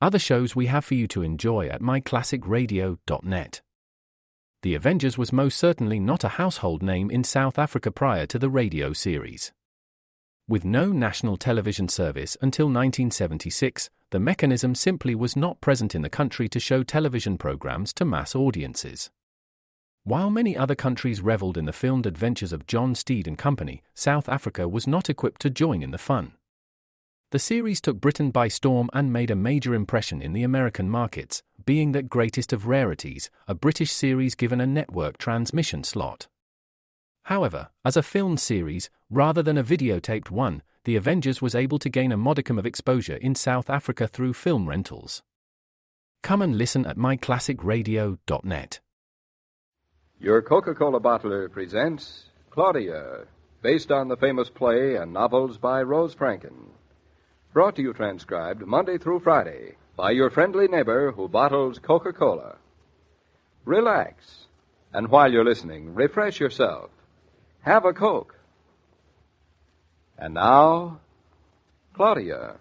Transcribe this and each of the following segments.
other shows we have for you to enjoy at myclassicradio.net. The Avengers was most certainly not a household name in South Africa prior to the radio series. With no national television service until 1976, the mechanism simply was not present in the country to show television programs to mass audiences. While many other countries reveled in the filmed adventures of John Steed and company, South Africa was not equipped to join in the fun. The series took Britain by storm and made a major impression in the American markets, being that greatest of rarities, a British series given a network transmission slot. However, as a filmed series, rather than a videotaped one, The Avengers was able to gain a modicum of exposure in South Africa through film rentals. Come and listen at myclassicradio.net. Your Coca-Cola bottler presents Claudia, based on the famous play and novels by Rose Franken. Brought to you transcribed Monday through Friday by your friendly neighbor who bottles Coca-Cola. Relax, and while you're listening, refresh yourself. Have a Coke. And now, Claudia.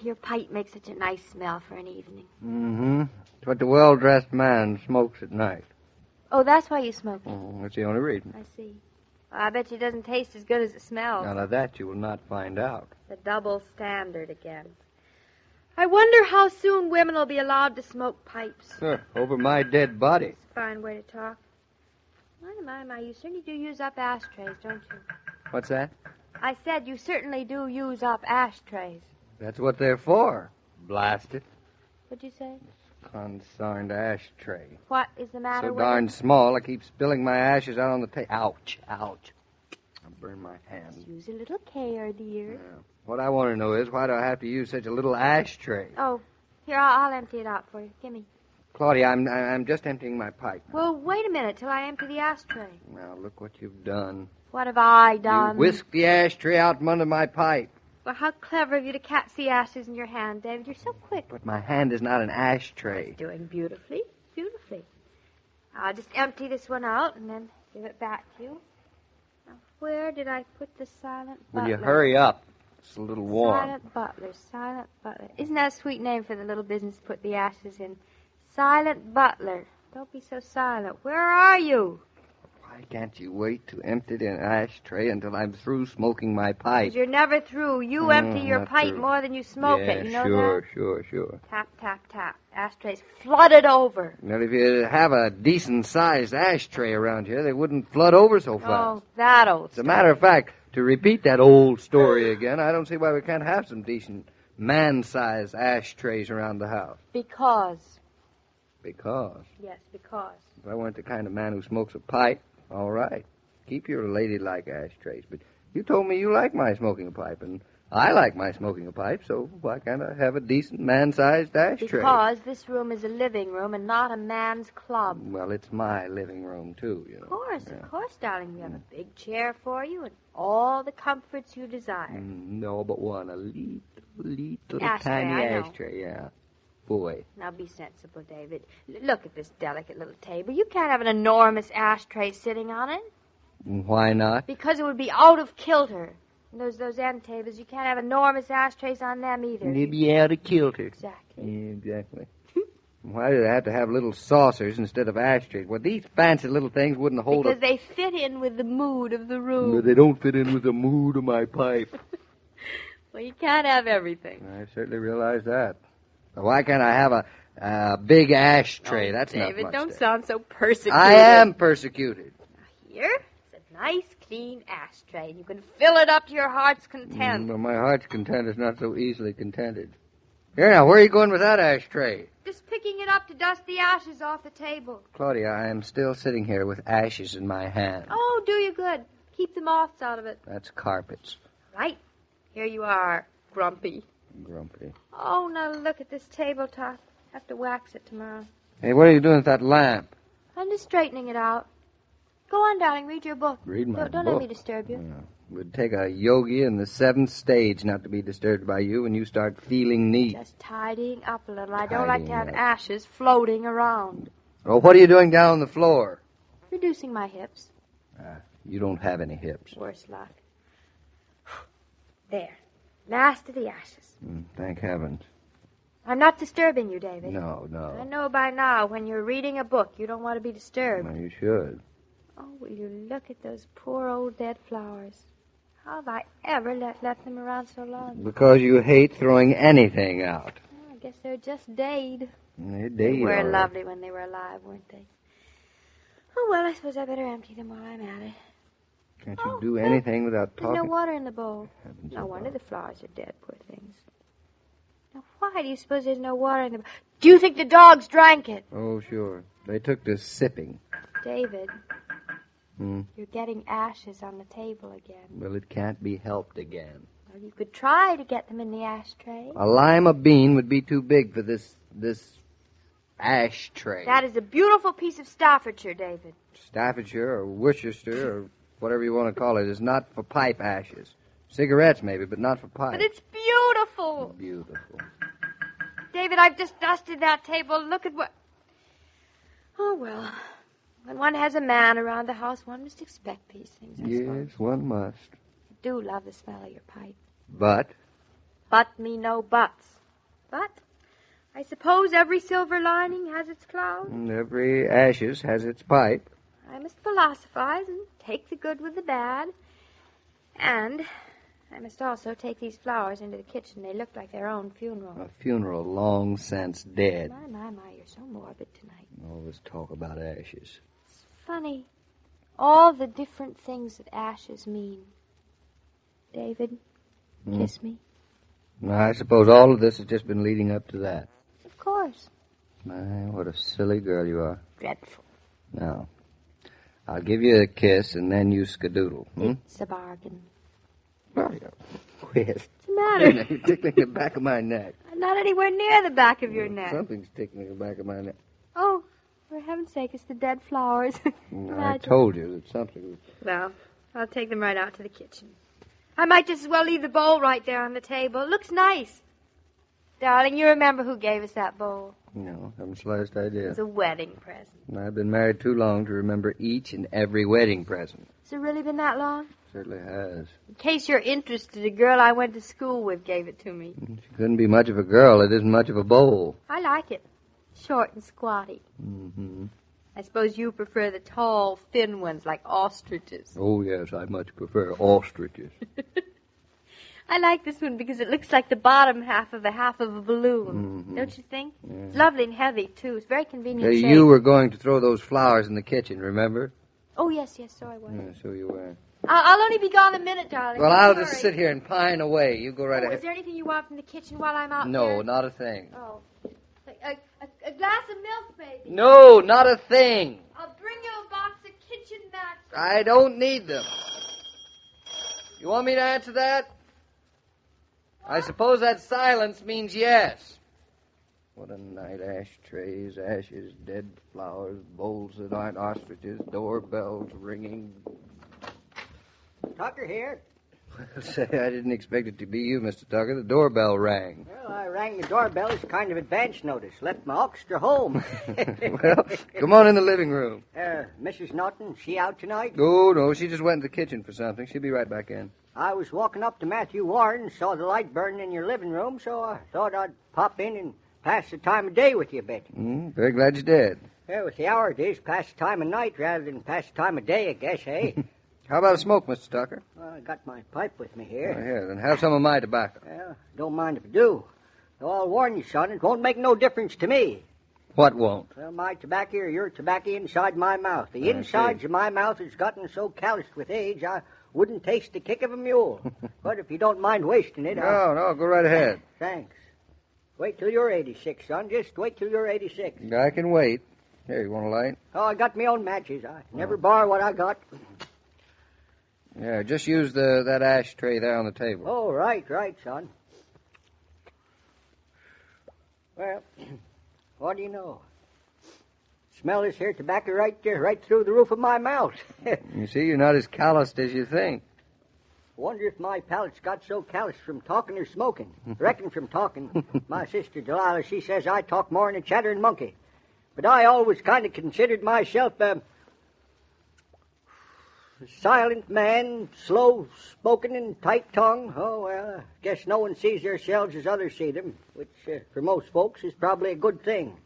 Your pipe makes such a nice smell for an evening. Mm-hmm. It's what the well-dressed man smokes at night. Oh, that's why you smoke it? Oh, that's the only reason. I see. Well, I bet you it doesn't taste as good as it smells. Now that you will not find out. The double standard again. I wonder how soon women will be allowed to smoke pipes. Over my dead body. That's a fine way to talk. My, you certainly do use up ashtrays, don't you? What's that? I said you certainly do use up ashtrays. That's what they're for. Blast it. What'd you say? Consarned ashtray. What is the matter with it? So darn small, I keep spilling my ashes out on the table. Ouch. I burn my hand. Use a little care, dear. Yeah. What I want to know is, why do I have to use such a little ashtray? Oh, here, I'll empty it out for you. Gimme. Claudia, I'm just emptying my pipe. Well, wait a minute till I empty the ashtray. Now, look what you've done. What have I done? You whisked the ashtray out from under my pipe. Well, how clever of you to catch the ashes in your hand, David. You're so quick. But my hand is not an ashtray. It's doing beautifully, beautifully. I'll just empty this one out and then give it back to you. Now, where did I put the silent butler? Will you hurry up? It's a little warm. Silent butler, silent butler. Isn't that a sweet name for the little business to put the ashes in? Silent butler. Don't be so silent. Where are you? Why can't you wait to empty the ashtray until I'm through smoking my pipe? 'Cause you're never through. You empty your not pipe through. more than you smoke Yeah, it. You know sure, that? sure. Tap, tap, tap. Ashtrays flooded over. Well, if you have a decent-sized ashtray around here, they wouldn't flood over so fast. Oh, that old As a matter of fact, to repeat that old story again, I don't see why we can't have some decent man-sized ashtrays around the house. Because. Because? Yes, because. If I weren't the kind of man who smokes a pipe, all right. Keep your ladylike ashtrays. But you told me you like my smoking a pipe, and I like my smoking a pipe, so why can't I have a decent man-sized ashtray? Because this room is a living room and not a man's club. Well, it's my living room, too, you know. Of course, darling. We have a big chair for you and all the comforts you desire. No, but one. A little Ashtray, tiny I know. ashtray, yeah. Boy. Now be sensible, David. Look at this delicate little table. You can't have an enormous ashtray sitting on it. Why not? Because it would be out of kilter. And those end tables, you can't have enormous ashtrays on them either. You'd be out of kilter. Exactly. Yeah, exactly. Why do they have to have little saucers instead of ashtrays? Well, these fancy little things wouldn't hold Because they fit in with the mood of the room. No, they don't fit in with the mood of my pipe. Well, you can't have everything. I certainly realize that. Why can't I have a big ashtray? That's David, not much. don't there. sound so persecuted. I am persecuted. Here, it's a nice, clean ashtray. You can fill it up to your heart's content. Well, my heart's content is not so easily contented. Here now, where are you going with that ashtray? Just picking it up to dust the ashes off the table. Claudia, I am still sitting here with ashes in my hand. Oh, do you good. Keep the moths out of it. That's carpets. Right. Here you are, grumpy. Grumpy. Oh, now look at this tabletop. Have to wax it tomorrow. Hey, what are you doing with that lamp? I'm just straightening it out. Go on, darling. Read your book. Read my Don't book? let me disturb you. Yeah. It would take a yogi in the 7th stage not to be disturbed by you when you start feeling neat. Just tidying up a little. I don't like to have Tidying up. ashes floating around. Well, what are you doing down on the floor? Reducing my hips. You don't have any hips. Worse luck. There. Last of the ashes. Thank heavens. I'm not disturbing you, David. No. I know by now when you're reading a book, you don't want to be disturbed. Well, you should. Oh, will you look at those poor old dead flowers? How have I ever left them around so long? Because you hate throwing anything out. Oh, I guess they're just dead. They They were all right. lovely when they were alive, weren't they? Oh, well, I suppose I better empty them while I'm at it. Can't you do anything without There's talking? no water in the bowl. Heavens No above. wonder the flowers are dead, poor things. Now, why do you suppose there's no water in the bowl? Do you think the dogs drank it? Oh, sure. They took to sipping. David, Hmm. you're getting ashes on the table again. Well, it can't be helped again. Well, you could try to get them in the ashtray. A lima bean would be too big for this ashtray. That is a beautiful piece of Staffordshire, David. Staffordshire or Worcestershire or whatever you want to call it is not for pipe ashes. Cigarettes maybe, but not for pipe. But it's beautiful. Beautiful. David, I've just dusted that table. Look at what... Oh, well. When one has a man around the house, one must expect these things, I suppose. Yes, one must. I do love the smell of your pipe. But But me no buts. But I suppose every silver lining has its cloud. every ashes has its pipe. I must philosophize and take the good with the bad. And I must also take these flowers into the kitchen. They look like their own funeral. A funeral long since dead. My, you're so morbid tonight. All this talk about ashes. It's funny. All the different things that ashes mean. David, kiss me. Now, I suppose all of this has just been leading up to that. Of course. My, what a silly girl you are. Dreadful. Now, I'll give you a kiss and then you skadoodle. It's a bargain. Claudia, quit. What's the matter? You're tickling the back of my neck. I'm not anywhere near the back of your neck. Something's tickling the back of my neck. Oh, for heaven's sake, it's the dead flowers. I Imagine. told you that something was... Well, I'll take them right out to the kitchen. I might just as well leave the bowl right there on the table. It looks nice. Darling, you remember who gave us that bowl? No, haven't the slightest idea. It's a wedding present. I've been married too long to remember each and every wedding present. Has it really been that long? Certainly has. In case you're interested, a girl I went to school with gave it to me. She couldn't be much of a girl. It isn't much of a bowl. I like it. Short and squatty. Mm-hmm. I suppose you prefer the tall, thin ones like ostriches. Oh, yes, I much prefer ostriches. I like this one because it looks like the bottom half of a balloon. Mm-hmm. Don't you think? Yeah. It's lovely and heavy, too. It's very convenient shape. You were going to throw those flowers in the kitchen, remember? Oh, yes, so I was. Yeah, so you were. I'll only be gone a minute, darling. Well, Don't I'll worry. just sit here and pine away. You go right Is ahead. there anything you want from the kitchen while I'm out No, there? not a thing. Oh. A glass of milk, baby. No, not a thing. I'll bring you a box of kitchen mats. I don't need them. You want me to answer that? I suppose that silence means yes. What a night. Ashtrays, ashes, dead flowers, bowls that aren't ostriches, doorbells ringing. Tucker here. Say, I didn't expect it to be you, Mr. Tucker. The doorbell rang. Well, I rang the doorbell as kind of advance notice. Left my orchestra home. Well, come on in the living room. Mrs. Norton, she out tonight? Oh, no, she just went in the kitchen for something. She'll be right back in. I was walking up to Matthew Warren and saw the light burning in your living room, so I thought I'd pop in and pass the time of day with you a bit. Very glad you did. Yeah, with the hour it is, pass the time of night rather than pass the time of day, I guess, eh? How about a smoke, Mr. Tucker? Well, I got my pipe with me Oh, here. here, then have some of my tobacco. Well, don't mind if I do. Though I'll warn you, son, it won't make no difference to me. What won't? Well, my tobacco or your tobacco inside my mouth. The insides of my mouth has gotten so calloused with age, I wouldn't taste the kick of a mule. But if you don't mind wasting it, No, go right ahead. Thanks. Wait till you're 86, son. Just wait till you're 86. I can wait. Here, you want a light? Oh, I got my own matches. I never borrow what I got. Yeah, just use that ashtray there on the table. Oh, right, son. Well, what do you know? Smell this here tobacco right there, right through the roof of my mouth. You see, you're not as calloused as you think. Wonder if my palate's got so calloused from talking or smoking. Reckon from talking. My sister Delilah, she says I talk more than a chattering monkey. But I always kind of considered myself, silent man, slow-spoken and tight-tongued. Oh, well, I guess no one sees themselves as others see them, which, for most folks, is probably a good thing.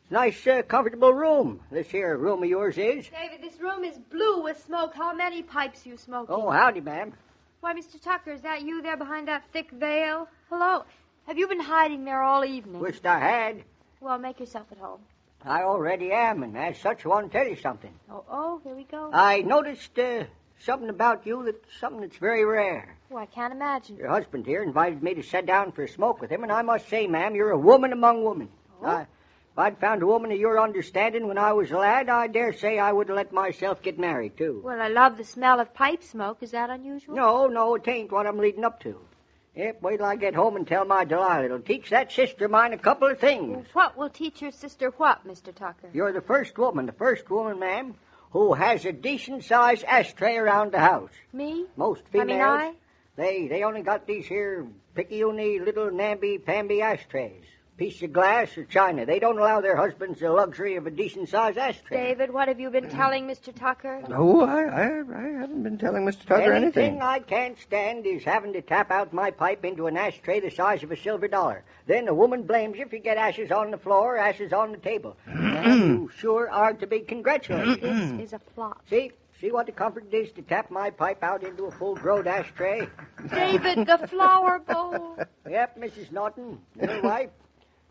It's a nice, comfortable room, this here room of yours is. David, this room is blue with smoke. How many pipes you smoking? Oh, howdy, ma'am. Why, Mr. Tucker, is that you there behind that thick veil? Hello. Have you been hiding there all evening? Wished I had. Well, make yourself at home. I already am, and as such, I want to tell you something. Oh, here we go. I noticed something about you something that's very rare. Oh, I can't imagine. Your husband here invited me to sit down for a smoke with him, and I must say, ma'am, you're a woman among women. Oh? If I'd found a woman of your understanding when I was a lad, I dare say I would have let myself get married, too. Well, I love the smell of pipe smoke. Is that unusual? No, it ain't what I'm leading up to. Yep, wait till I get home and tell my Delilah. It'll teach that sister of mine a couple of things. Well, what will teach your sister what, Mr. Tucker? You're the first woman, ma'am, who has a decent-sized ashtray around the house. Me? Most females, I? they only got these here picayune little namby-pamby ashtrays. Piece of glass or china. They don't allow their husbands the luxury of a decent-sized ashtray. David, what have you been telling Mr. Tucker? No, I haven't been telling Mr. Tucker anything. Anything I can't stand is having to tap out my pipe into an ashtray the size of a silver dollar. Then a woman blames you if you get ashes on the floor, ashes on the table. You sure are to be congratulated. This is a plot. See what the comfort it is to tap my pipe out into a full-grown ashtray? David, the flower bowl. Yep, Mrs. Norton,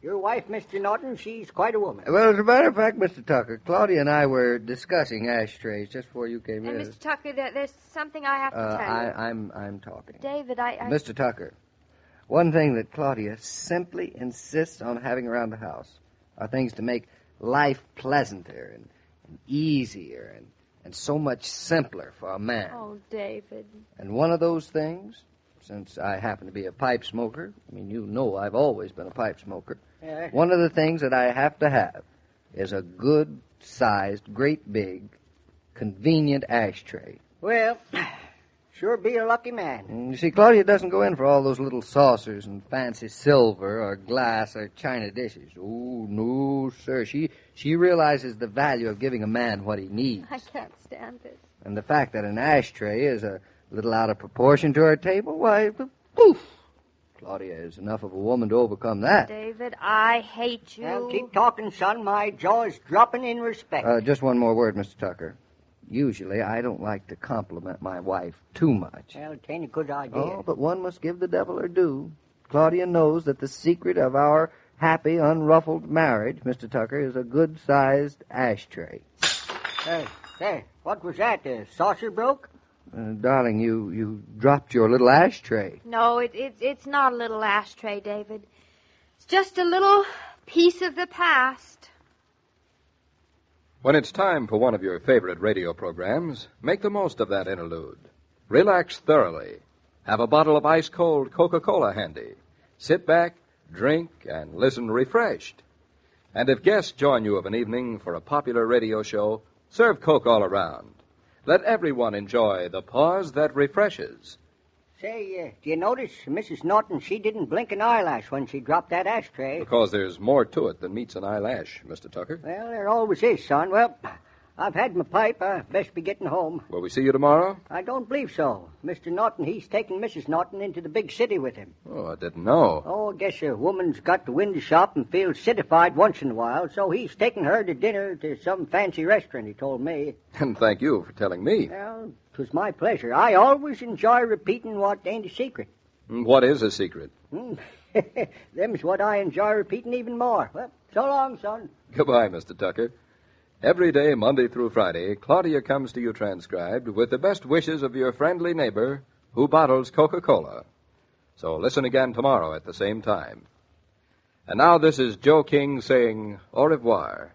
your wife, Mr. Norton, she's quite a woman. Well, as a matter of fact, Mr. Tucker, Claudia and I were discussing ashtrays just before you came And in. Mr. Tucker, there's something I have to tell you. I'm talking. David, Mr. Tucker, one thing that Claudia simply insists on having around the house are things to make life pleasanter and easier and so much simpler for a man. Oh, David. And one of those things, since I happen to be a pipe smoker, I mean, you know I've always been a pipe smoker, one of the things that I have to have is a good-sized, great big, convenient ashtray. Well, sure be a lucky man. And you see, Claudia doesn't go in for all those little saucers and fancy silver or glass or china dishes. Oh, no, sir. She realizes the value of giving a man what he needs. I can't stand this. And the fact that an ashtray is a little out of proportion to her table, why, poof! Claudia is enough of a woman to overcome that. David, I hate you. Well, keep talking, son. My jaw is dropping in respect. Just one more word, Mr. Tucker. Usually, I don't like to compliment my wife too much. Well, it ain't a good idea. Oh, but one must give the devil her due. Claudia knows that the secret of our happy, unruffled marriage, Mr. Tucker, is a good-sized ashtray. Hey, what was that? The saucer broke? Darling, you dropped your little ashtray. No, it's not a little ashtray, David. It's just a little piece of the past. When it's time for one of your favorite radio programs, make the most of that interlude. Relax thoroughly. Have a bottle of ice-cold Coca-Cola handy. Sit back, drink, and listen refreshed. And if guests join you of an evening for a popular radio show, serve Coke all around. Let everyone enjoy the pause that refreshes. Say, do you notice Mrs. Norton, she didn't blink an eyelash when she dropped that ashtray? Because there's more to it than meets an eyelash, Mr. Tucker. Well, there always is, son. Well, I've had my pipe. I best be getting home. Will we see you tomorrow? I don't believe so. Mr. Norton, he's taking Mrs. Norton into the big city with him. Oh, I didn't know. Oh, I guess a woman's got to win the shop and feel citified once in a while, so he's taking her to dinner to some fancy restaurant, he told me. And thank you for telling me. Well, 'twas my pleasure. I always enjoy repeating what ain't a secret. What is a secret? Them's what I enjoy repeating even more. Well, so long, son. Goodbye, Mr. Tucker. Every day, Monday through Friday, Claudia comes to you transcribed with the best wishes of your friendly neighbor who bottles Coca-Cola. So listen again tomorrow at the same time. And now this is Joe King saying au revoir.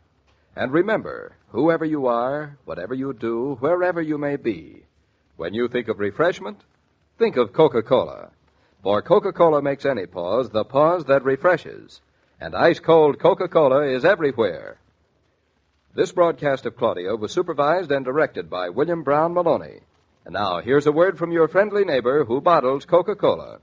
And remember, whoever you are, whatever you do, wherever you may be, when you think of refreshment, think of Coca-Cola. For Coca-Cola makes any pause the pause that refreshes. And ice-cold Coca-Cola is everywhere. This broadcast of Claudia was supervised and directed by William Brown Maloney. And now, here's a word from your friendly neighbor who bottles Coca-Cola.